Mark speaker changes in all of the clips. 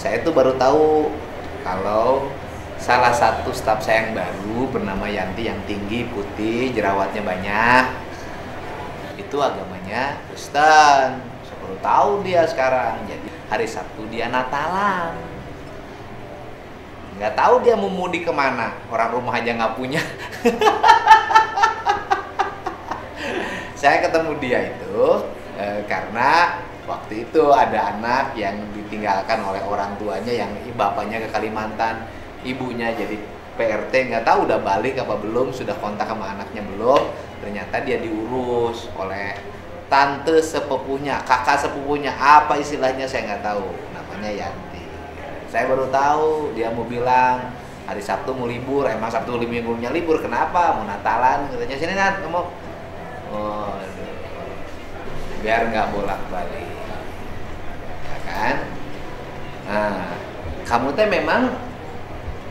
Speaker 1: saya tuh baru tahu kalau salah satu staf saya yang baru bernama Yanti, yang tinggi, putih, jerawatnya banyak, itu agamanya Kristen. Saya baru tahu dia sekarang. Jadi hari Sabtu dia Natalan. Nggak tahu dia mau mudik kemana, orang rumah aja nggak punya. Saya ketemu dia itu karena waktu itu ada anak yang ditinggalkan oleh orang tuanya, yang bapaknya ke Kalimantan, ibunya jadi PRT, nggak tahu udah balik apa belum, sudah kontak sama anaknya belum. Ternyata dia diurus oleh tante sepupunya, kakak sepupunya, apa istilahnya saya nggak tahu, namanya Yanti. Saya baru tahu dia mau bilang hari Sabtu mau libur. Emang Sabtu minggunya libur, kenapa? Mau Natalan katanya. Sini Nat, kamu. Oh, biar nggak bolak-balik, ya kan? Nah, kamu teh memang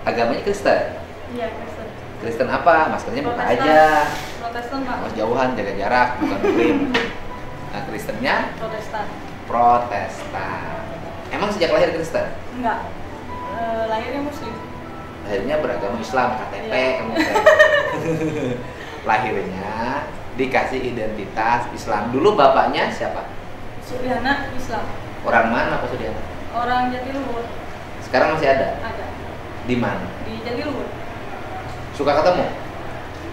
Speaker 1: agamanya Kristen?
Speaker 2: Iya, Kristen.
Speaker 1: Kristen apa? Maskernya buka
Speaker 2: Protestan.
Speaker 1: aja.
Speaker 2: Protestan, Pak.
Speaker 1: Awas jauhan, jaga jarak, bukan muslim. Nah, Kristennya
Speaker 2: Protestan.
Speaker 1: Protestan. Emang sejak lahir Kristen?
Speaker 2: Enggak. Lahirnya Muslim.
Speaker 1: Lahirnya beragama Islam, KTP
Speaker 2: Iya.
Speaker 1: kamu teh. Lahirnya dikasih identitas Islam. Dulu bapaknya siapa?
Speaker 2: Suryana Islam.
Speaker 1: Orang mana Pak Sudiana?
Speaker 2: Orang Jatiluhur.
Speaker 1: Sekarang masih ada?
Speaker 2: Ada.
Speaker 1: Di mana?
Speaker 2: Di Jatiluhur.
Speaker 1: Suka ketemu?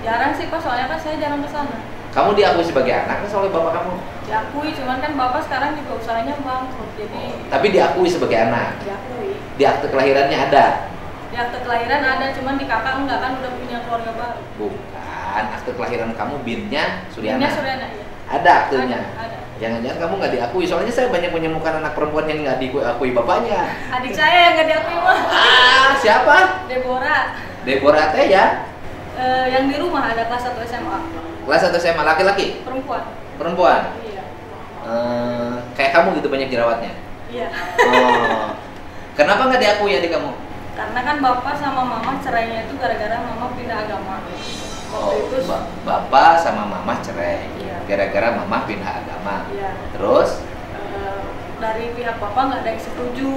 Speaker 2: Jarang sih Pak, soalnya kan saya jarang ke sana.
Speaker 1: Kamu diakui sebagai anak kan oleh bapak kamu?
Speaker 2: Diakui, cuman kan Bapak sekarang juga usahanya bangkrut. Jadi
Speaker 1: Tapi diakui sebagai anak?
Speaker 2: diakui.
Speaker 1: Di akte kelahirannya ada?
Speaker 2: Di akte kelahiran ada, cuman di kakak enggak, kan udah punya keluarga baru.
Speaker 1: Bukan, akte kelahiran kamu binnya Suryana?
Speaker 2: Binnya Suryana, iya.
Speaker 1: Ada aktenya?
Speaker 2: Ada.
Speaker 1: Jangan-jangan kamu nggak diakui, soalnya saya banyak menemukan anak perempuan yang nggak diakui bapaknya.
Speaker 2: Adik saya yang nggak diakui mah.
Speaker 1: Ah, siapa?
Speaker 2: Deborah.
Speaker 1: Deborah teh ya?
Speaker 2: Yang di rumah ada kelas 1 SMA.
Speaker 1: Kelas 1 SMA, laki-laki?
Speaker 2: Perempuan.
Speaker 1: Perempuan?
Speaker 2: Iya.
Speaker 1: Kayak kamu gitu banyak jerawatnya?
Speaker 2: Iya.
Speaker 1: Oh. Kenapa nggak diakui adik kamu?
Speaker 2: Karena kan bapak sama mama cerainya itu gara-gara mama pindah agama. Waktu itu
Speaker 1: Bapak sama mama cerai.
Speaker 2: Iya.
Speaker 1: Gara-gara mama pindah agama.
Speaker 2: Iya.
Speaker 1: Terus?
Speaker 2: Dari pihak bapak nggak ada yang setuju.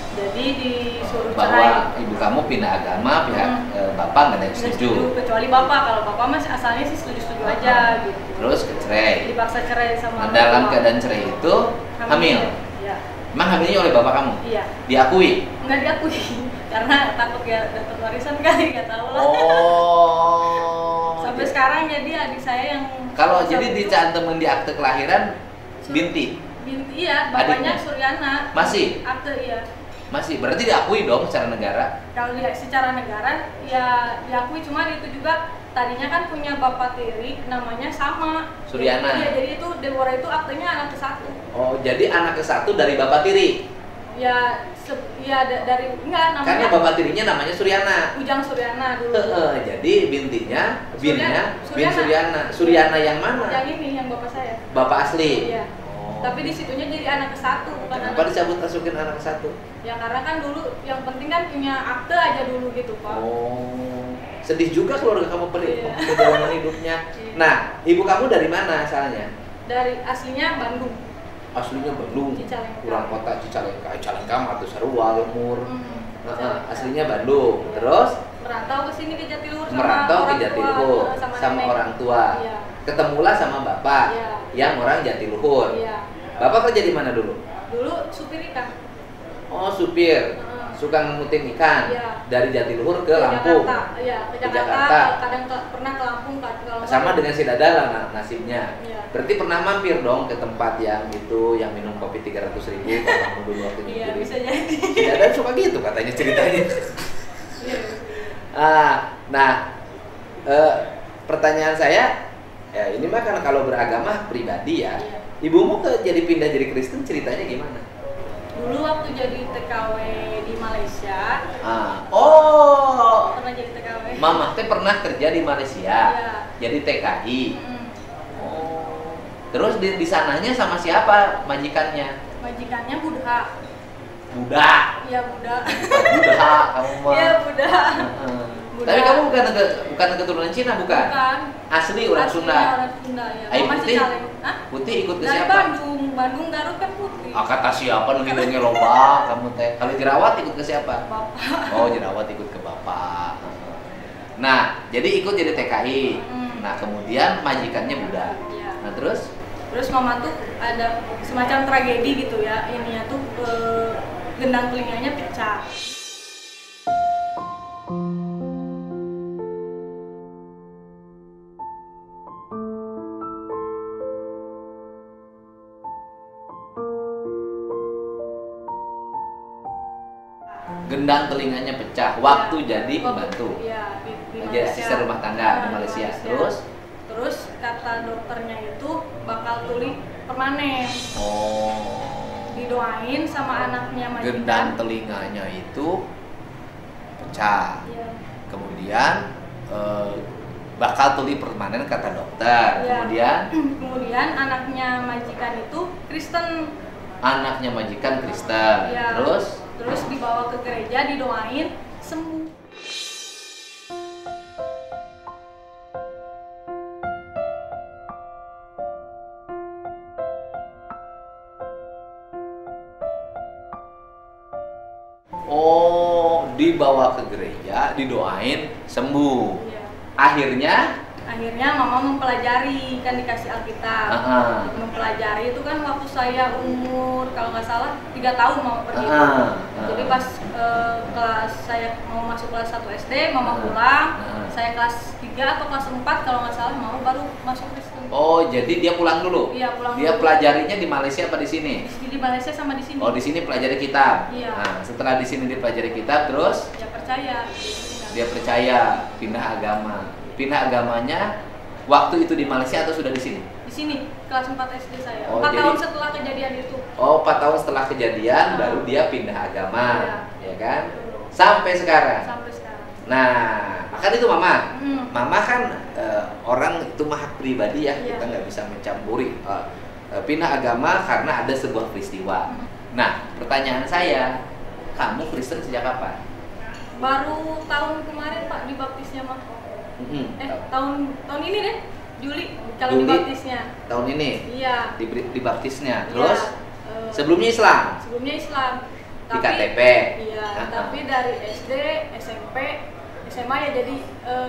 Speaker 2: Jadi disuruh
Speaker 1: Bahwa
Speaker 2: cerai.
Speaker 1: ibu kamu pindah agama, pihak bapak nggak ada yang
Speaker 2: Nggak
Speaker 1: setuju.
Speaker 2: kecuali bapak. Kalau bapak masih asalnya sih setuju-setuju aja gitu.
Speaker 1: Terus cerai.
Speaker 2: Dipaksa cerai sama
Speaker 1: Nah, dalam
Speaker 2: mama.
Speaker 1: keadaan cerai itu hamil.
Speaker 2: Iya.
Speaker 1: Emang hamilnya oleh bapak kamu?
Speaker 2: Iya.
Speaker 1: Diakui?
Speaker 2: Nggak diakui karena takut ya dapat warisan kali, nggak tahu lah.
Speaker 1: Oh.
Speaker 2: Sampai sekarang jadi adik saya yang
Speaker 1: Kalau
Speaker 2: sama
Speaker 1: jadi
Speaker 2: itu,
Speaker 1: dicantumin di akte kelahiran Binti.
Speaker 2: binti, iya, bapaknya
Speaker 1: Adiknya?
Speaker 2: Suryana.
Speaker 1: Masih?
Speaker 2: Akte, iya.
Speaker 1: Masih, berarti diakui dong secara negara.
Speaker 2: Kalau lihat secara negara ya diakui, cuman itu juga tadinya kan punya bapak tiri namanya sama
Speaker 1: Suryana.
Speaker 2: Iya, jadi itu Deborah itu aktenya anak ke-1.
Speaker 1: Oh, jadi anak ke-1 dari bapak tiri.
Speaker 2: Ya, dari enggak namanya.
Speaker 1: Karena bapak tirinya namanya Suryana.
Speaker 2: Ujang Suryana dulu.
Speaker 1: Jadi bintinya, binnya, bin
Speaker 2: Suryana.
Speaker 1: Suryana. Suryana yang mana?
Speaker 2: Yang ini yang bapak saya.
Speaker 1: Bapak asli.
Speaker 2: Iya.
Speaker 1: Oh.
Speaker 2: Tapi di situnya jadi anak ke-1 bukan
Speaker 1: Kenapa
Speaker 2: anak.
Speaker 1: disebut masukin anak ke-1?
Speaker 2: Ya karena kan dulu yang penting kan punya akte aja dulu gitu, Pak.
Speaker 1: Oh. Sedih juga keluarga kamu
Speaker 2: Iya.
Speaker 1: perjalanan hidupnya.
Speaker 2: Iya.
Speaker 1: Nah, ibu kamu dari mana asalnya?
Speaker 2: Dari aslinya Bandung.
Speaker 1: Aslinya Bandung.
Speaker 2: Cicalengka.
Speaker 1: Kurang kota Cicalengka, Cicalengka atau Sarua, Lemur.
Speaker 2: Cicalengka.
Speaker 1: Aslinya Bandung.
Speaker 2: Iya.
Speaker 1: Terus
Speaker 2: Merantau ke sini ke Jatiluhur sama
Speaker 1: merantau ke
Speaker 2: orang tua,
Speaker 1: Jatiluhur
Speaker 2: sama
Speaker 1: sama
Speaker 2: nenek.
Speaker 1: orang tua.
Speaker 2: Iya.
Speaker 1: Ketemulah sama bapak
Speaker 2: Iya.
Speaker 1: yang orang Jatiluhur.
Speaker 2: Iya.
Speaker 1: Bapak kerja di mana dulu?
Speaker 2: Dulu supir ikan.
Speaker 1: Oh, supir. Suka ngemutin ikan
Speaker 2: Iya.
Speaker 1: dari Jatiluhur ke Lampung.
Speaker 2: Jakarta. Iya, ke
Speaker 1: Ke
Speaker 2: Jakarta.
Speaker 1: Jakarta.
Speaker 2: Kadang pernah ke Lampung kan kalau
Speaker 1: Sama dengan si Dada lah nasibnya.
Speaker 2: Iya.
Speaker 1: Berarti pernah mampir dong ke tempat yang itu, yang minum kopi 300.000 kalau kamu dulu waktu
Speaker 2: Iya,
Speaker 1: itu.
Speaker 2: bisa jadi.
Speaker 1: Si Dada suka gitu katanya ceritanya.
Speaker 2: Iya.
Speaker 1: Pertanyaan saya, ya ini mah karena kalau beragama pribadi ya.
Speaker 2: Iya.
Speaker 1: Ibumu jadi pindah jadi Kristen ceritanya gimana?
Speaker 2: Dulu waktu jadi TKW di Malaysia, pernah jadi TKW.
Speaker 1: Mama teh pernah kerja di Malaysia,
Speaker 2: Iya.
Speaker 1: jadi TKI.
Speaker 2: Mm.
Speaker 1: Oh. Terus di sananya sama siapa majikannya?
Speaker 2: Majikannya Buddha.
Speaker 1: Buddha.
Speaker 2: Iya, Buddha.
Speaker 1: Buddha kamu mah.
Speaker 2: Iya, Buddha.
Speaker 1: Heeh.
Speaker 2: Buddha.
Speaker 1: Tapi kamu bukan keturunan Cina bukan?
Speaker 2: Bukan.
Speaker 1: Asli orang
Speaker 2: Aslinya
Speaker 1: Sunda.
Speaker 2: Orang Sunda ya.
Speaker 1: Ai
Speaker 2: Mama
Speaker 1: putih?
Speaker 2: Cicalengka. Hah?
Speaker 1: Putih ikut ke
Speaker 2: Dari
Speaker 1: siapa?
Speaker 2: Bandung Garut kan putih.
Speaker 1: Kata siapa nu hidungnya loba kamu teh? Kalau jerawat ikut ke siapa?
Speaker 2: Bapak.
Speaker 1: Oh, jerawat ikut ke bapak. Nah, jadi ikut jadi TKI. Nah, kemudian majikannya Buddha.
Speaker 2: Iya.
Speaker 1: Nah, terus
Speaker 2: Mama tuh ada semacam tragedi gitu ya, ininya tuh gendang telinganya pecah.
Speaker 1: gendang telinganya pecah waktu jadi pembantu.
Speaker 2: Iya, di
Speaker 1: Jadi asisten rumah tangga di Malaysia.
Speaker 2: Terus kata dokternya itu bakal tuli permanen.
Speaker 1: Oh.
Speaker 2: Didoain sama anaknya majikan.
Speaker 1: Gendang telinganya itu pecah.
Speaker 2: Iya.
Speaker 1: Kemudian bakal tuli permanen kata dokter.
Speaker 2: Iya. Kemudian anaknya majikan itu Kristen.
Speaker 1: Anaknya majikan Kristen.
Speaker 2: Iya. Terus dibawa ke gereja, didoain, sembuh.
Speaker 1: Oh, dibawa ke gereja, didoain, sembuh.
Speaker 2: Iya.
Speaker 1: Akhirnya
Speaker 2: Mama mempelajari, kan dikasih Alkitab. Mempelajari itu kan waktu saya umur kalau nggak salah 3 tahun mau pergi. Jadi pas kelas saya mau masuk kelas 1 SD, Mama pulang. Saya kelas 3 atau kelas 4 kalau nggak salah, Mama baru masuk Kristen.
Speaker 1: Oh, jadi dia pulang dulu?
Speaker 2: Iya, pulang
Speaker 1: Dia
Speaker 2: dulu.
Speaker 1: pelajarinya di Malaysia apa di sini?
Speaker 2: Di Malaysia sama di sini.
Speaker 1: Oh, di sini pelajari kitab.
Speaker 2: Iya.
Speaker 1: Nah, setelah di sini dipelajari kitab, terus
Speaker 2: Dia percaya.
Speaker 1: dia percaya, pindah agama. Pindah agamanya waktu itu di Malaysia atau sudah di sini?
Speaker 2: Di sini, kelas 4 SD saya.
Speaker 1: Oh,
Speaker 2: 4
Speaker 1: jadi-
Speaker 2: tahun setelah kejadian itu.
Speaker 1: Oh, 4 tahun setelah kejadian baru dia pindah agama,
Speaker 2: Iya.
Speaker 1: ya kan? Sampai sekarang.
Speaker 2: Sampai sekarang.
Speaker 1: Nah, kan itu Mama.
Speaker 2: Hmm.
Speaker 1: Mama kan orang itu mah hak pribadi ya,
Speaker 2: Iya.
Speaker 1: kita nggak bisa mencampuri. Pindah agama karena ada sebuah peristiwa. Nah, pertanyaan saya, kamu Kristen sejak kapan?
Speaker 2: Baru tahun kemarin Pak dibaptisnya mah. Tahun ini deh, Juli kalau
Speaker 1: Juli?
Speaker 2: dibaptisnya.
Speaker 1: Tahun ini
Speaker 2: Iya.
Speaker 1: dibaptisnya.
Speaker 2: Iya.
Speaker 1: Terus sebelumnya Islam
Speaker 2: Sebelumnya Islam.
Speaker 1: di KTP.
Speaker 2: Iya,
Speaker 1: Nah,
Speaker 2: tapi dari SD, SMP, SMA ya jadi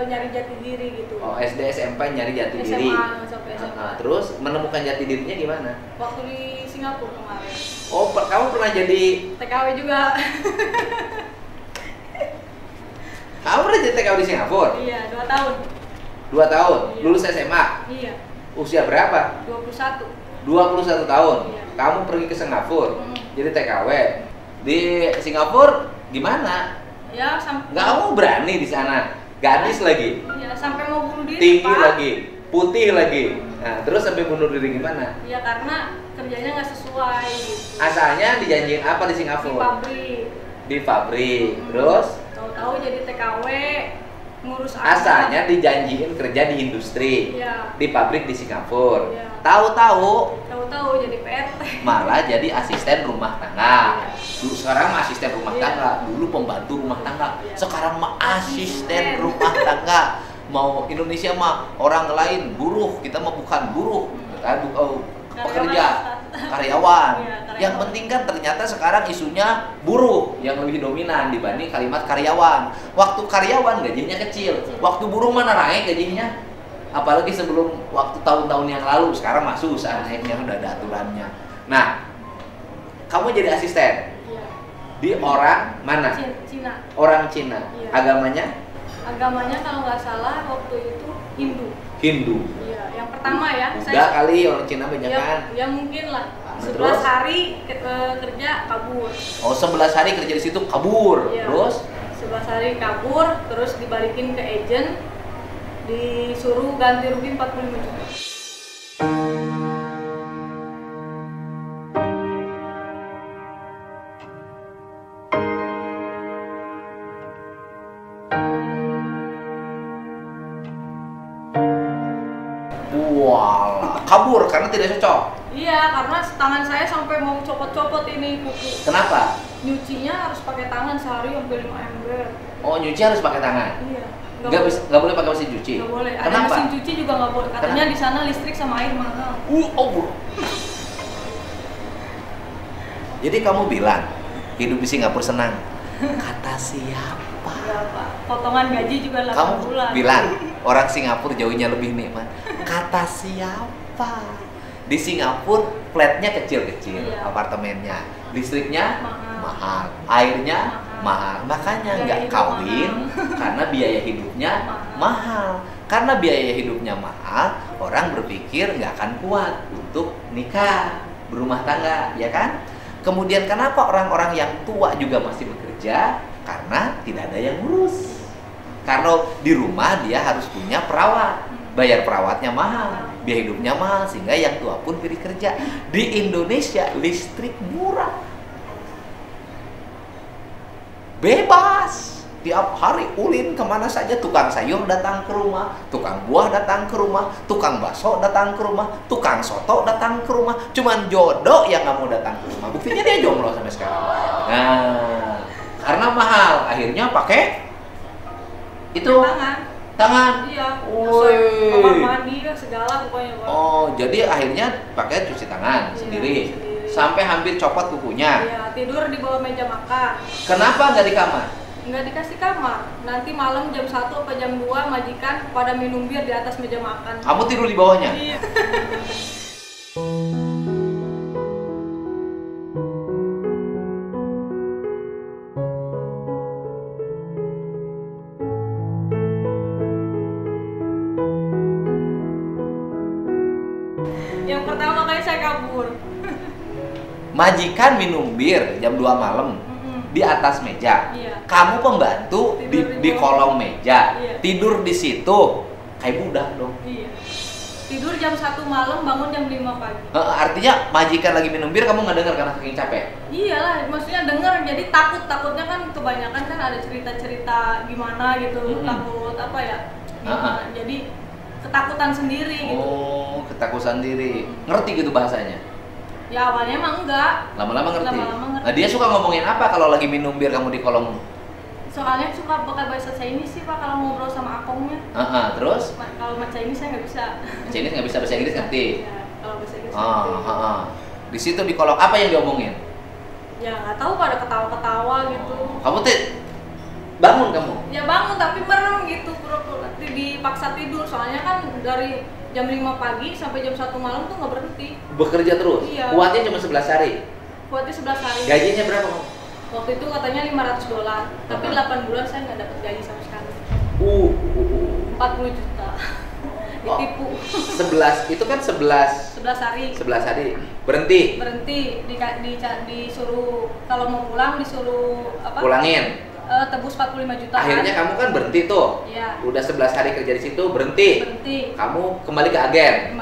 Speaker 2: nyari jati diri gitu.
Speaker 1: Oh, SD SMP nyari jati diri.
Speaker 2: SMA sampai SMA.
Speaker 1: Terus menemukan jati dirinya di mana?
Speaker 2: Waktu di Singapura kemarin.
Speaker 1: Oh, kamu pernah jadi
Speaker 2: TKW juga.
Speaker 1: kamu pernah jadi TKW di Singapura?
Speaker 2: Iya, 2 tahun.
Speaker 1: 2 tahun.
Speaker 2: Iya.
Speaker 1: Lulus SMA.
Speaker 2: Iya,
Speaker 1: Usia berapa?
Speaker 2: 21.
Speaker 1: 21 tahun.
Speaker 2: Iya.
Speaker 1: Kamu pergi ke Singapura.
Speaker 2: Hmm.
Speaker 1: Jadi TKW. Di Singapura gimana?
Speaker 2: Ya, sampai
Speaker 1: Nggak, kamu berani di sana. Gadis lagi.
Speaker 2: Iya, sampai mau bunuh diri,
Speaker 1: Tinggi
Speaker 2: Pak.
Speaker 1: lagi. Putih lagi. Nah, terus sampai bunuh diri gimana?
Speaker 2: Iya, karena kerjanya nggak sesuai gitu.
Speaker 1: Asalnya dijanjiin apa di
Speaker 2: Di
Speaker 1: Singapura?
Speaker 2: pabrik.
Speaker 1: Di pabrik. Terus
Speaker 2: Tahu-tahu jadi TKW, ngurus anak.
Speaker 1: asalnya dijanjiin kerja di industri.
Speaker 2: Iya.
Speaker 1: Di pabrik di Singapura.
Speaker 2: Iya.
Speaker 1: Tahu-tahu
Speaker 2: Tahu-tahu jadi PRT.
Speaker 1: malah jadi asisten rumah tangga.
Speaker 2: Iya.
Speaker 1: Dulu sekarang mah asisten rumah
Speaker 2: Iya.
Speaker 1: tangga, dulu pembantu rumah tangga.
Speaker 2: Iya.
Speaker 1: Sekarang mah asisten
Speaker 2: Asisten.
Speaker 1: rumah tangga. Mau Indonesia mah orang lain buruh, kita mah bukan buruh, kan pekerja, karyawan.
Speaker 2: Iya, karyawan.
Speaker 1: Yang penting kan ternyata sekarang isunya buruh yang lebih dominan dibanding kalimat karyawan. Waktu karyawan gajinya kecil, waktu buruh mana naik gajinya? Apalagi sebelum waktu tahun-tahun yang lalu, sekarang mah susah naiknya, udah ada aturannya. Nah, kamu jadi asisten
Speaker 2: Iya.
Speaker 1: di orang mana?
Speaker 2: Cina.
Speaker 1: Orang Cina.
Speaker 2: Iya.
Speaker 1: Agamanya
Speaker 2: Agamanya kalau nggak salah waktu itu Hindu.
Speaker 1: Hindu.
Speaker 2: Iya, yang pertama ya.
Speaker 1: Udah kali orang Cina banyak kan?
Speaker 2: Ya mungkin lah.
Speaker 1: Nah,
Speaker 2: 11
Speaker 1: terus?
Speaker 2: hari kerja kabur.
Speaker 1: Oh, 11 hari kerja di situ kabur.
Speaker 2: Iya.
Speaker 1: Terus
Speaker 2: 11 hari kabur, terus dibalikin ke agent, disuruh ganti rugi 45 juta.
Speaker 1: walah, kabur karena tidak cocok.
Speaker 2: Iya, karena tangan saya sampai mau copot-copot ini kuku.
Speaker 1: Kenapa?
Speaker 2: Nyucinya harus pakai tangan sehari sampai 5 ember.
Speaker 1: Oh, nyuci harus pakai tangan.
Speaker 2: Iya.
Speaker 1: Nggak boleh pakai mesin cuci.
Speaker 2: Nggak boleh. Ada
Speaker 1: Kenapa?
Speaker 2: mesin cuci juga nggak boleh. Katanya
Speaker 1: Kenapa?
Speaker 2: di sana listrik sama air mahal.
Speaker 1: Oh, Jadi kamu bilang hidup di Singapura senang. Kata siapa?
Speaker 2: Berapa? Potongan gaji juga 8
Speaker 1: Kamu
Speaker 2: bulan.
Speaker 1: bilang orang Singapura jauhnya lebih nikmat. Kata siapa? Di Singapura flatnya kecil-kecil,
Speaker 2: Iya.
Speaker 1: apartemennya, listriknya
Speaker 2: Mahal.
Speaker 1: mahal, airnya mahal. Makanya
Speaker 2: Biaya
Speaker 1: nggak
Speaker 2: hidup
Speaker 1: kawin
Speaker 2: mahal.
Speaker 1: karena biaya hidupnya mahal. Karena biaya hidupnya mahal, orang berpikir nggak akan kuat untuk nikah, berumah tangga, ya kan? Kemudian kenapa orang-orang yang tua juga masih bekerja? Karena tidak ada yang ngurus. Karena di rumah dia harus punya perawat, bayar perawatnya mahal, biaya hidupnya mahal, sehingga yang tua pun pergi kerja. Di Indonesia listrik murah, bebas. Tiap hari ulin kemana saja, tukang sayur datang ke rumah, tukang buah datang ke rumah, tukang bakso datang ke rumah, tukang soto datang ke rumah. Cuman jodoh yang nggak mau datang ke rumah. Buktinya dia jomblo sampai sekarang. Nah, karena mahal, akhirnya pakai itu tangan.
Speaker 2: Iya.
Speaker 1: Woi.
Speaker 2: Kamar mandi segala pokoknya, Pak.
Speaker 1: Oh, jadi akhirnya pakai cuci tangan
Speaker 2: Iya,
Speaker 1: sendiri.
Speaker 2: sendiri.
Speaker 1: Sampai hampir copot kukunya.
Speaker 2: Iya, tidur di bawah meja makan.
Speaker 1: Kenapa nggak di kamar?
Speaker 2: Nggak dikasih kamar. Nanti malam jam 1 atau jam 2 majikan pada minum bir di atas meja makan.
Speaker 1: Kamu tidur di bawahnya?
Speaker 2: Iya. Yang pertama kali saya kabur.
Speaker 1: Majikan minum bir jam 2 malam di atas meja.
Speaker 2: Iya.
Speaker 1: Kamu pembantu
Speaker 2: Tidur
Speaker 1: di
Speaker 2: di
Speaker 1: kolong meja.
Speaker 2: Iya.
Speaker 1: Tidur di situ. Kayak budak dong.
Speaker 2: Iya. Tidur jam 1 malam, bangun jam 5 pagi.
Speaker 1: Artinya majikan lagi minum bir kamu nggak dengar karena saking capek.
Speaker 2: Iyalah, maksudnya denger, jadi takutnya kan kebanyakan kan ada cerita-cerita gimana gitu, takut apa ya? Gimana. Jadi ketakutan sendiri gitu.
Speaker 1: Oh, ketakutan diri. Ngerti gitu bahasanya?
Speaker 2: Ya awalnya emang enggak.
Speaker 1: Lama-lama ngerti.
Speaker 2: Lama-lama ngerti.
Speaker 1: Nah, dia suka ngomongin apa kalau lagi minum bir kamu di kolong?
Speaker 2: Soalnya suka pakai bahasa Chinese sih Pak kalau ngobrol sama akongnya.
Speaker 1: Terus?
Speaker 2: Kalau bahasa Chinese saya nggak bisa.
Speaker 1: Chinese nggak bisa, bahasa Inggris ngerti?
Speaker 2: Ya, kalau bahasa Inggris ngerti.
Speaker 1: Di situ di kolong apa yang diomongin?
Speaker 2: Ya nggak tahu pada ketawa-ketawa gitu.
Speaker 1: Kamu tuh bangun kamu?
Speaker 2: Ya bangun tapi merem gitu, pura-pura dipaksa tidur. Soalnya kan dari jam 5 pagi sampai jam 1 malam tuh nggak berhenti.
Speaker 1: Bekerja terus?
Speaker 2: Iya.
Speaker 1: Kuatnya cuma 11 hari?
Speaker 2: Kuatnya 11 hari.
Speaker 1: Gajinya berapa kamu?
Speaker 2: Waktu itu katanya $500, tapi 8 bulan saya nggak dapat gaji sama sekali. 40 juta. Ditipu.
Speaker 1: 11, itu kan 11
Speaker 2: hari.
Speaker 1: 11 hari. Berhenti?
Speaker 2: Berhenti, disuruh kalau mau pulang disuruh apa?
Speaker 1: Pulangin?
Speaker 2: Tebus 45 juta.
Speaker 1: Akhirnya kamu kan berhenti tuh.
Speaker 2: Iya.
Speaker 1: Udah 11 hari kerja di situ, berhenti. Kamu kembali ke agen.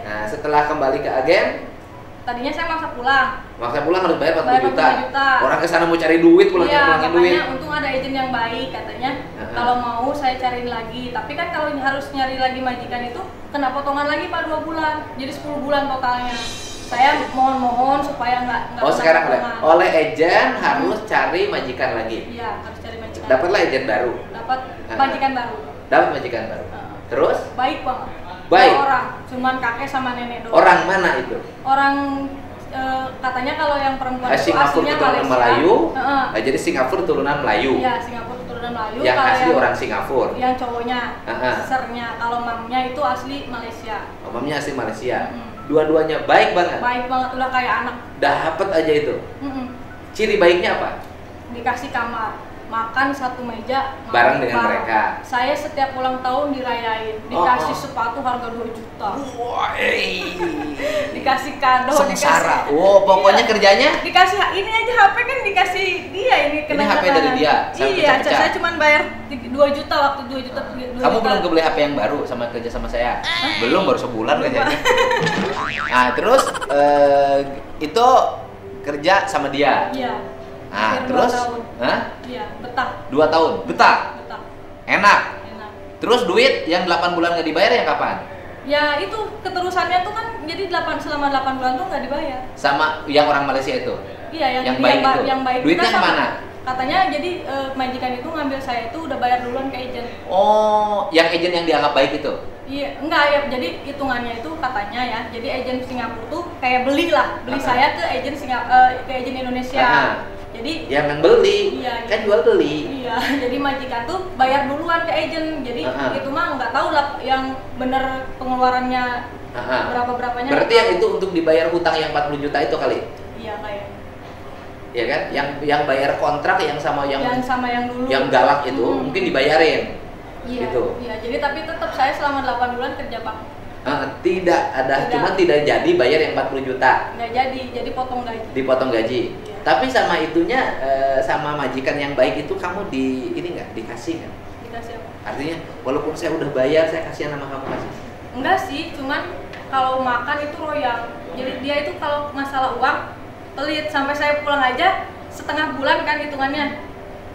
Speaker 1: Nah, setelah kembali ke agen,
Speaker 2: tadinya saya maksa pulang.
Speaker 1: Maksa pulang harus bayar 40 juta.
Speaker 2: 40 juta.
Speaker 1: Orang kesana mau cari duit, pulangin
Speaker 2: Iya,
Speaker 1: duit.
Speaker 2: makanya untung ada agent yang baik katanya. Kalau mau saya cariin lagi. Tapi kan kalau harus nyari lagi majikan itu kena potongan lagi Pak 2 bulan. Jadi 10 bulan totalnya. Saya mohon supaya nggak.
Speaker 1: Oh, sekarang oleh agent harus cari majikan lagi.
Speaker 2: Iya, harus cari majikan.
Speaker 1: Dapatlah agent baru.
Speaker 2: Dapat majikan baru.
Speaker 1: Dapat majikan baru. Terus?
Speaker 2: Baik banget.
Speaker 1: Baik.
Speaker 2: Orang, cuman kakek sama nenek doang.
Speaker 1: Orang mana itu?
Speaker 2: Orang katanya kalau yang perempuan itu
Speaker 1: Singapura
Speaker 2: aslinya
Speaker 1: keturunan
Speaker 2: Malaysia.
Speaker 1: Melayu. Jadi Singapura turunan Melayu.
Speaker 2: Iya, Singapura turunan Melayu.
Speaker 1: Yang
Speaker 2: kalau
Speaker 1: asli orang Singapura.
Speaker 2: Yang cowoknya, sisternya. Kalau mamnya itu asli Malaysia.
Speaker 1: Oh, mamnya asli Malaysia. Dua-duanya baik banget.
Speaker 2: Baik banget, udah kayak anak.
Speaker 1: Dapat aja itu. Ciri baiknya apa?
Speaker 2: Dikasih kamar, makan satu meja
Speaker 1: bareng dengan mereka.
Speaker 2: Saya setiap ulang tahun dirayain, dikasih sepatu harga 2 juta. Dikasih kado,
Speaker 1: sengsara.
Speaker 2: dikasih,
Speaker 1: Pokoknya kerjanya
Speaker 2: dikasih ini aja HP kan dikasih dia ini
Speaker 1: Ini HP dari dia.
Speaker 2: Iya, saya cuma bayar 2 juta waktu 2 juta.
Speaker 1: Kamu belum kebeli HP yang baru sama kerja sama saya? Belum, baru sebulan kayaknya. Nah, terus itu kerja sama dia.
Speaker 2: Iya.
Speaker 1: Nah, terus?
Speaker 2: Iya, betah.
Speaker 1: 2 tahun, betah. Enak.
Speaker 2: Enak.
Speaker 1: Terus duit yang 8 bulan nggak dibayar yang kapan?
Speaker 2: Ya itu keterusannya tuh kan jadi selama 8 bulan tuh nggak dibayar.
Speaker 1: Sama yang orang Malaysia itu?
Speaker 2: Iya,
Speaker 1: yang baik itu.
Speaker 2: Yang baik
Speaker 1: duitnya kemana?
Speaker 2: Katanya jadi majikan itu ngambil saya itu udah bayar duluan ke agent.
Speaker 1: Oh, yang agent yang dianggap baik itu?
Speaker 2: Iya, enggak ya. Jadi hitungannya itu katanya ya. Jadi agen Singapura tuh kayak beli saya ke agen ke agen Indonesia. Jadi
Speaker 1: yang beli
Speaker 2: iya,
Speaker 1: kan jual beli.
Speaker 2: Iya, jadi majikan tuh bayar duluan ke agen. Jadi itu mah nggak tahu lah yang bener pengeluarannya berapa-berapanya.
Speaker 1: Berarti yang itu untuk dibayar hutang yang 40 juta itu kali?
Speaker 2: Iya kayak.
Speaker 1: Iya kan? Yang bayar kontrak yang sama yang
Speaker 2: dulu.
Speaker 1: Yang galak itu mungkin dibayarin.
Speaker 2: Iya,
Speaker 1: gitu.
Speaker 2: Iya, jadi tapi tetap saya selama 8 bulan kerja Pak.
Speaker 1: Cuma tidak jadi bayar yang 40 juta.
Speaker 2: Nggak jadi potong gaji.
Speaker 1: Dipotong gaji. Iya. Tapi sama itunya, sama majikan yang baik itu kamu dikasih nggak?
Speaker 2: Dikasih apa?
Speaker 1: Artinya, walaupun saya udah bayar, saya kasihan sama kamu kasih.
Speaker 2: Enggak sih, cuman kalau makan itu royal. Jadi dia itu kalau masalah uang pelit, sampai saya pulang aja setengah bulan kan hitungannya.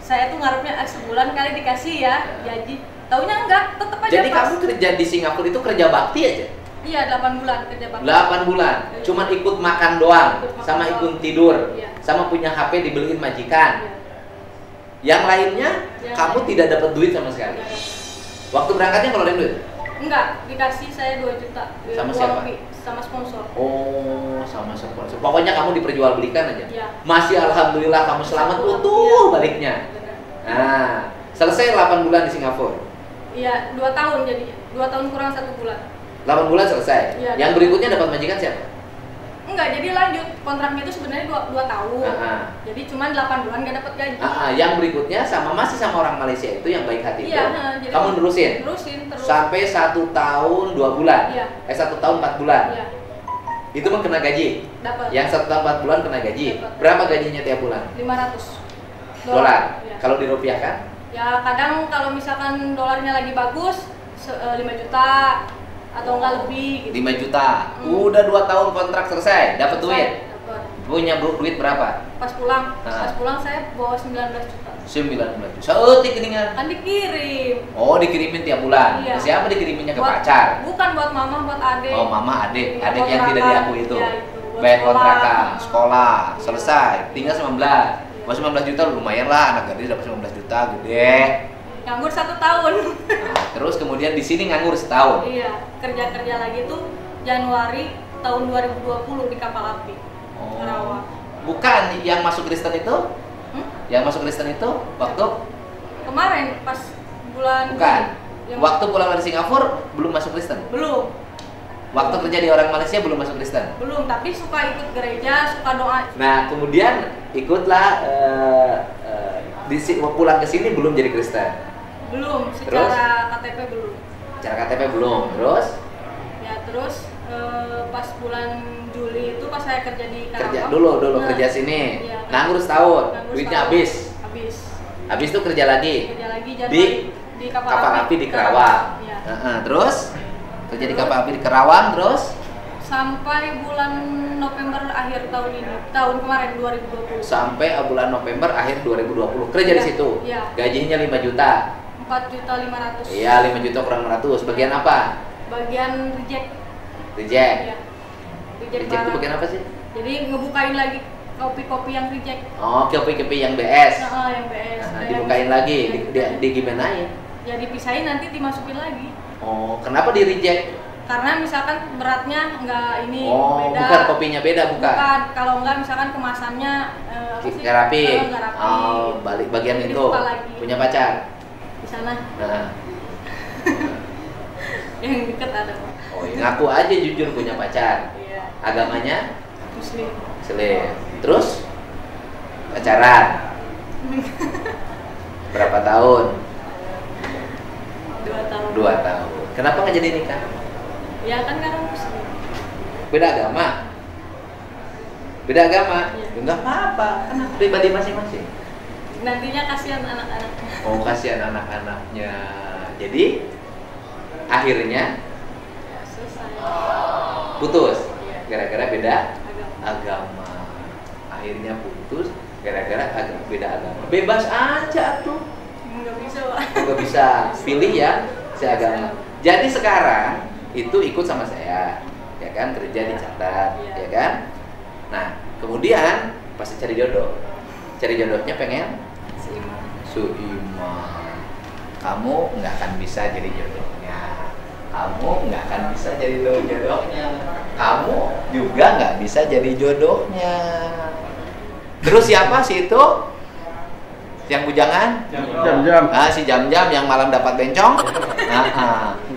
Speaker 2: Saya tuh ngarepnya sebulan kali dikasih ya gaji. Taunya enggak, tetep aja.
Speaker 1: Jadi kamu kerja di Singapura itu kerja bakti aja?
Speaker 2: Iya, 8 bulan kerja bakti.
Speaker 1: 8 bulan, cuman ikut makan doang, sama ikut tidur, sama punya HP dibeliin majikan. Yang lainnya, kamu tidak dapat duit sama sekali. Waktu berangkatnya ngeluarin duit?
Speaker 2: Enggak, dikasih saya 2 juta.
Speaker 1: Sama siapa?
Speaker 2: Sama sponsor.
Speaker 1: Oh, sama sponsor. Pokoknya kamu diperjualbelikan aja.
Speaker 2: Ya.
Speaker 1: Masih alhamdulillah kamu selamat utuh baliknya. Nah, selesai 8 bulan di Singapura.
Speaker 2: Iya, 2 tahun jadinya. 2 tahun kurang 1 bulan.
Speaker 1: 8 bulan selesai.
Speaker 2: Ya,
Speaker 1: yang berikutnya dapat majikan siapa?
Speaker 2: Enggak, jadi lanjut. Kontraknya itu sebenarnya 2 tahun. Jadi cuma 8 bulan nggak dapat gaji.
Speaker 1: Yang berikutnya masih sama orang Malaysia itu yang baik hati itu.
Speaker 2: Jadi
Speaker 1: kamu nerusin?
Speaker 2: Nerusin terus.
Speaker 1: Sampai 1 tahun 2 bulan. 1 tahun 4 bulan.
Speaker 2: Iya.
Speaker 1: Itu mah kena gaji.
Speaker 2: Dapat.
Speaker 1: Yang 1 tahun 4 bulan kena gaji.
Speaker 2: Dapet.
Speaker 1: Berapa gajinya tiap bulan?
Speaker 2: 500
Speaker 1: dolar.
Speaker 2: Ya.
Speaker 1: Kalau dirupiahkan?
Speaker 2: Ya kadang kalau misalkan dolarnya lagi bagus 5 juta atau enggak lebih gitu.
Speaker 1: 5 juta. Udah 2 tahun kontrak selesai, dapat duit.
Speaker 2: Dapat.
Speaker 1: Punya duit berapa?
Speaker 2: Pas pulang saya bawa 19 juta.
Speaker 1: 19 juta. Seetik keningan.
Speaker 2: Kan dikirim.
Speaker 1: Oh, dikirimin tiap bulan.
Speaker 2: Iya.
Speaker 1: Siapa dikiriminnya ke pacar?
Speaker 2: Bukan buat mama, buat adik.
Speaker 1: Oh, mama, adik.
Speaker 2: Iya,
Speaker 1: Adik yang tidak diakui itu.
Speaker 2: Iya, itu.
Speaker 1: Bayar kontrakan, sekolah,
Speaker 2: Iya.
Speaker 1: selesai. Tinggal 19. Buat 19 juta lumayan lah, anak gadis dapat 19 juta, gede.
Speaker 2: Nganggur 1 tahun.
Speaker 1: Nah, terus kemudian di sini nganggur setahun.
Speaker 2: Iya, kerja lagi tuh Januari tahun 2020 di kapal api. Karawang.
Speaker 1: Bukan yang masuk Kristen itu? Yang masuk Kristen itu waktu
Speaker 2: kemarin pas bulan.
Speaker 1: Bukan. Waktu pulang dari Singapura belum masuk Kristen?
Speaker 2: Belum.
Speaker 1: Waktu kerja di orang Malaysia belum masuk Kristen?
Speaker 2: Belum, tapi suka ikut gereja, suka doa.
Speaker 1: Nah, kemudian ikutlah pulang ke sini belum jadi Kristen?
Speaker 2: Belum, secara KTP belum.
Speaker 1: Secara KTP belum, terus?
Speaker 2: Ya, terus pas bulan Juli itu pas saya kerja di Karawang.
Speaker 1: Kerja dulu kerja sini.
Speaker 2: Iya,
Speaker 1: nganggur setahun, duitnya habis. Habis itu kerja lagi. Di kapal api di Karawang.
Speaker 2: Ya.
Speaker 1: Terus kerja di kapal api di Karawang terus
Speaker 2: sampai bulan November akhir tahun ini, tahun kemarin 2020.
Speaker 1: Sampai bulan November akhir 2020 kerja di situ.
Speaker 2: Iya.
Speaker 1: Gajinya 5 juta.
Speaker 2: 4.500.000.
Speaker 1: Iya, 5 juta kurang 600. Bagian apa?
Speaker 2: Bagian reject.
Speaker 1: Iya.
Speaker 2: Reject
Speaker 1: itu bagian apa sih?
Speaker 2: Jadi ngebukain lagi kopi-kopi yang reject.
Speaker 1: Oh, kopi-kopi yang BS.
Speaker 2: Yang BS.
Speaker 1: Dibukain lagi, di gimana ya?
Speaker 2: Ya dipisahin nanti dimasukin lagi.
Speaker 1: Oh, kenapa di reject?
Speaker 2: Karena misalkan beratnya nggak ini beda.
Speaker 1: Bukan kopinya beda, bukan?
Speaker 2: Bukan, kalau nggak misalkan kemasannya
Speaker 1: nggak rapi. Oh, balik bagian
Speaker 2: jadi
Speaker 1: itu. Punya pacar?
Speaker 2: Di sana.
Speaker 1: Nah.
Speaker 2: Yang deket ada.
Speaker 1: Oh, ngaku aja jujur punya pacar.
Speaker 2: Iya.
Speaker 1: Agamanya?
Speaker 2: Muslim.
Speaker 1: Muslim. Terus pacaran? Berapa tahun?
Speaker 2: 2 tahun.
Speaker 1: 2 tahun. Kenapa nggak jadi nikah?
Speaker 2: Ya kan karena Muslim.
Speaker 1: Beda agama? Beda agama?
Speaker 2: Iya.
Speaker 1: Enggak apa-apa, kan pribadi masing-masing.
Speaker 2: Nantinya kasihan anak-anaknya.
Speaker 1: Oh, kasihan anak-anaknya. Jadi akhirnya
Speaker 2: Ya, selesai.
Speaker 1: putus
Speaker 2: Iya.
Speaker 1: gara-gara beda
Speaker 2: Agama.
Speaker 1: Akhirnya putus gara-gara beda agama. Bebas aja tuh.
Speaker 2: Nggak bisa, Pak.
Speaker 1: Nggak bisa pilih ya seagama. Jadi sekarang itu ikut sama saya, ya kan, kerja dicatat, ya kan. Nah, kemudian pasti cari jodohnya pengen seiman. Kamu nggak akan bisa jadi jodohnya. kamu nggak akan bisa jadi jodohnya. Kamu juga nggak bisa jadi jodohnya. Terus siapa sih itu? Yang bujangan?
Speaker 3: Jam-jam.
Speaker 1: Si jam-jam yang malam dapat bencong?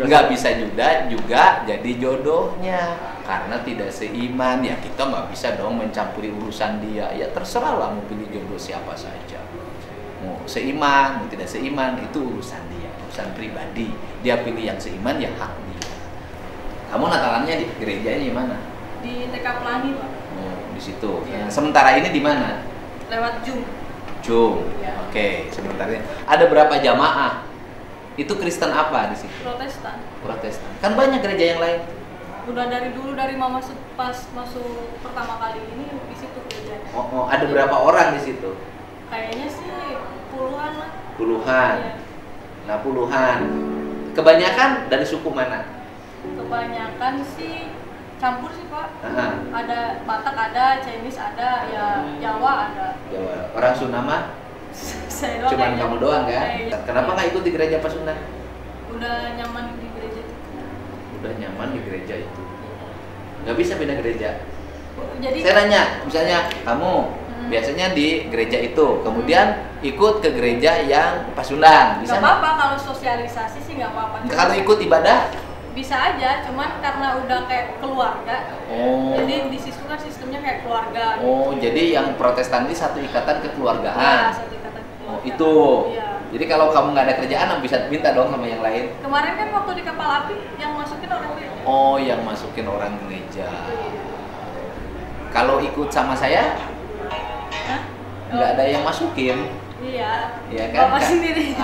Speaker 1: Nggak bisa juga jadi jodohnya karena tidak seiman. Ya kita nggak bisa dong mencampuri urusan dia. Ya terserah lah mau pilih jodoh siapa saja. Mau seiman, mau tidak seiman itu urusan dia, urusan pribadi. Dia pilih yang seiman ya hak dia. Kamu Natalannya di gerejanya di mana?
Speaker 2: Di TK Pelangi, Pak.
Speaker 1: Di situ.
Speaker 2: Ya.
Speaker 1: Sementara ini di mana?
Speaker 2: Lewat Zoom.
Speaker 1: Ya. Oke, sebentar ini. Ada berapa jamaah? Itu Kristen apa di situ?
Speaker 2: Protestan.
Speaker 1: Protestan. Kan banyak gereja yang lain.
Speaker 2: Udah dari dulu, dari mama pas masuk pertama kali ini di situ gerejanya.
Speaker 1: Ada berapa orang di situ?
Speaker 2: Kayaknya sih puluhan lah.
Speaker 1: Puluhan.
Speaker 2: Iya.
Speaker 1: Nah, puluhan. Kebanyakan dari suku mana?
Speaker 2: Kebanyakan sih campur sih, Pak.
Speaker 1: Aha.
Speaker 2: Ada Batak, ada Chinese, ada ya Jawa ada.
Speaker 1: Jawa. Orang Sunama?
Speaker 2: Saya doang.
Speaker 1: Cuman
Speaker 2: kayaknya.
Speaker 1: kamu doang kan? Kenapa
Speaker 2: Iya.
Speaker 1: nggak ikut di gereja Pasundan?
Speaker 2: Udah nyaman di gereja itu.
Speaker 1: Udah nyaman di gereja itu. Nggak bisa pindah gereja.
Speaker 2: Jadi
Speaker 1: Saya nanya, misalnya kamu biasanya di gereja itu, kemudian ikut ke gereja yang Pasundan, bisa
Speaker 2: nggak apa-apa kalau sosialisasi sih nggak apa-apa.
Speaker 1: Kalau ikut ibadah?
Speaker 2: Bisa aja, cuman karena udah kayak keluarga.
Speaker 1: Oh.
Speaker 2: Jadi di situ kan sistemnya kayak keluarga.
Speaker 1: Oh, jadi yang Protestan ini satu ikatan
Speaker 2: Iya,
Speaker 1: kekeluargaan.
Speaker 2: satu ikatan keluarga.
Speaker 1: Oh, itu.
Speaker 2: Iya.
Speaker 1: Jadi kalau kamu nggak ada kerjaan, bisa minta dong sama yang lain.
Speaker 2: Kemarin kan waktu di kapal api yang masukin orang gereja.
Speaker 1: Oh, yang masukin orang gereja. Kalau ikut sama saya,
Speaker 2: Hah?
Speaker 1: nggak ada yang masukin.
Speaker 2: Iya.
Speaker 1: Ya kan?
Speaker 2: Bapak sendiri.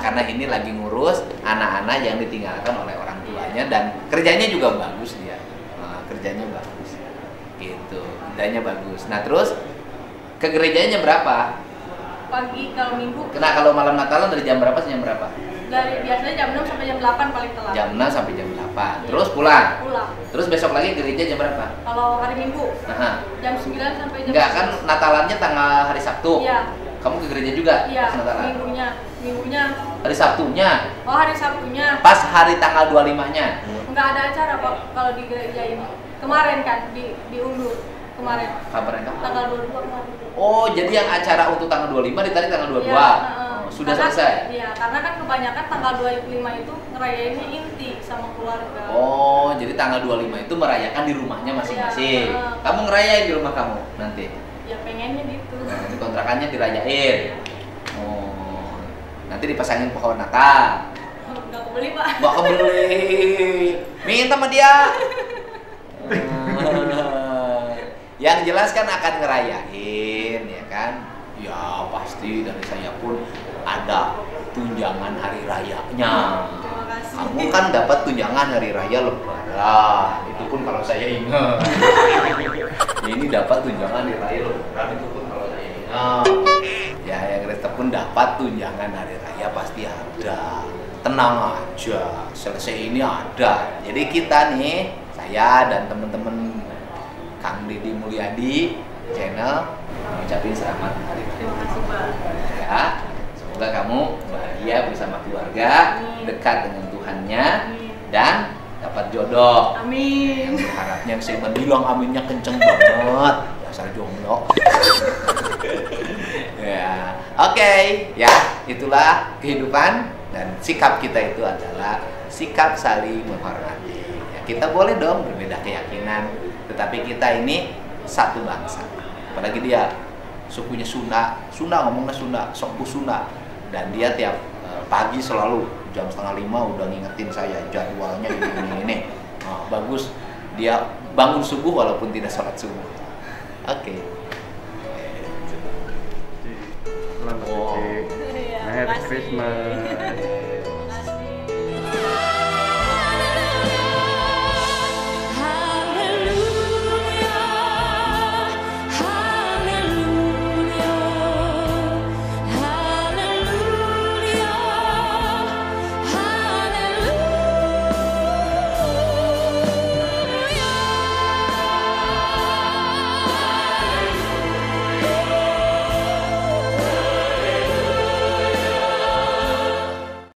Speaker 1: Karena ini lagi ngurus anak-anak yang ditinggalkan oleh orang tuanya dan kerjanya juga bagus dia. Kerjanya bagus. Gitu. Kerjanya bagus. Nah, terus ke gerejanya berapa?
Speaker 2: Pagi kalau minggu.
Speaker 1: Nah, kalau malam Natalan dari jam berapa sampai jam berapa?
Speaker 2: Dari biasanya jam 6 sampai jam 8 paling telat.
Speaker 1: Jam 6 sampai jam 8. Terus pulang.
Speaker 2: Pulang.
Speaker 1: Terus besok lagi gereja jam berapa?
Speaker 2: Kalau hari Minggu
Speaker 1: Aha.
Speaker 2: jam 9 sampai jam
Speaker 1: Enggak kan Natalannya tanggal hari Sabtu.
Speaker 2: Iya.
Speaker 1: Kamu ke gereja juga
Speaker 2: Iya,
Speaker 1: pas Natalan?
Speaker 2: minggunya.
Speaker 1: Hari Sabtunya.
Speaker 2: Oh, hari Sabtunya.
Speaker 1: Pas hari tanggal 25-nya.
Speaker 2: Nggak ada acara, Pak, kalau di gereja ini. Kemarin kan diundur kemarin.
Speaker 1: Kabar yang kapan?
Speaker 2: Tanggal 22 kemarin.
Speaker 1: Oh, jadi yang acara untuk tanggal 25 ditarik tanggal 22.
Speaker 2: Iya,
Speaker 1: Sudah
Speaker 2: karena,
Speaker 1: selesai.
Speaker 2: Iya, karena kan kebanyakan tanggal 25 itu ngerayainnya inti sama keluarga.
Speaker 1: Oh, jadi tanggal 25 itu merayakan di rumahnya masing-masing.
Speaker 2: Iya,
Speaker 1: Kamu ngerayain di rumah kamu nanti.
Speaker 2: Ya pengennya gitu.
Speaker 1: Di kontrakannya dirayain. Oh. Nanti dipasangin pohon Natal.
Speaker 2: Nggak kebeli, Pak.
Speaker 1: Nggak kebeli. Minta sama dia. Yang jelas kan akan ngerayain, ya kan? Ya pasti dari saya pun ada tunjangan hari rayanya.
Speaker 2: Terima kasih.
Speaker 1: Kamu kan dapat tunjangan hari raya Lebaran. Itu pun kalau saya ingat. Ini dapat tunjangan hari raya Lebaran itu pun kalau saya ingat. Ya yang Kristen pun dapat tunjangan hari raya pasti ada. Tenang aja, selesai ini ada. Jadi kita nih, saya dan teman-teman Kang Didi Mulyadi channel mengucapkan selamat hari raya.
Speaker 2: Terima kasih, Pak.
Speaker 1: Ya, semoga kamu bahagia bersama keluarga, dekat dengan Tuhannya, dan dapat jodoh.
Speaker 2: Amin.
Speaker 1: Yang berharapnya saya bilang aminnya kenceng banget. Dasar jomblo. Ya, oke. Ya, itulah kehidupan dan sikap kita itu adalah sikap saling menghormati. Ya, kita boleh dong berbeda keyakinan, tetapi kita ini satu bangsa. Apalagi dia sukunya Sunda ngomongnya Sunda, Sokku Sunda, dan dia tiap pagi selalu jam 4:30 udah ngingetin saya jadwalnya ini. Nah, bagus, dia bangun subuh walaupun tidak sholat subuh. Oke.
Speaker 3: Selamat
Speaker 1: Wow.
Speaker 2: Iya,
Speaker 3: Merry
Speaker 2: makasih.
Speaker 3: Christmas.